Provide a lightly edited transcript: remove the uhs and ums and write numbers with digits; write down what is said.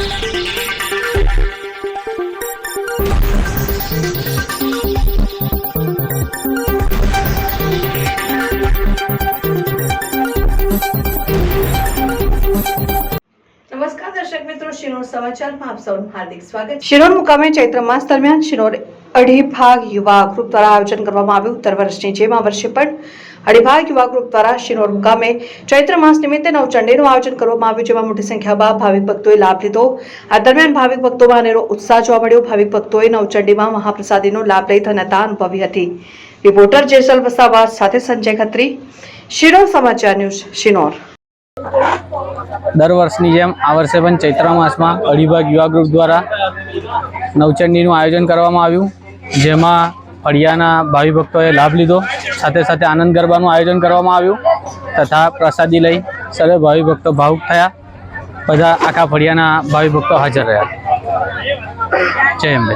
નમસ્કાર દર્શક મિત્રો, શિનોર સમાચારમાં આપ સૌનું હાર્દિક સ્વાગત. શિનોર મુકામે ચૈત્ર માસ દરમિયાન શિનોર અઢીભાગ યુવા ગ્રુપ દ્વારા આયોજન કરવામાં આવ્યું. દર વર્ષની જેમ આ વર્ષે પણ અઢીભાગ યુવા ગ્રુપ દ્વારા શિનોર મુકામે ચૈત્ર માસ નિમિત્તે નવચંડીનું આયોજન કરવામાં આવ્યું, જેમાં મોટી સંખ્યામાં ભાવિક ભક્તોએ લાભ લીધો. આ દરમિયાન ભાવિક ભક્તોમાં અનેરો ઉત્સાહ જોવા મળ્યો. ભાવિક ભક્તોએ નવચંડીમાં મહાપ્રસાદીનો લાભ લઈ ધન્યતા અનુભવી હતી. રિપોર્ટર જેસલ વસાવા સાથે સંજય ખત્રી, શિનોર સમાચાર ન્યૂઝ, શિનોર. દર વર્ષની જેમ આ વર્ષે પણ ચૈત્ર માસમાં અઢીભાગ યુવા ગ્રુપ દ્વારા નવચંડીનું આયોજન કરવામાં આવ્યું, જેમાં ફળિયાના ભાવિ ભક્તોએ લાભ લીધો. સાથે સાથે આનંદ ગરબાનું આયોજન કરવામાં આવ્યું તથા પ્રસાદી લઈ સર્વે ભાવિ ભક્તો ભાવુક થયા. બધા આખા ફળિયાના ભાવિ ભક્તો હાજર રહ્યા. જય અંબે.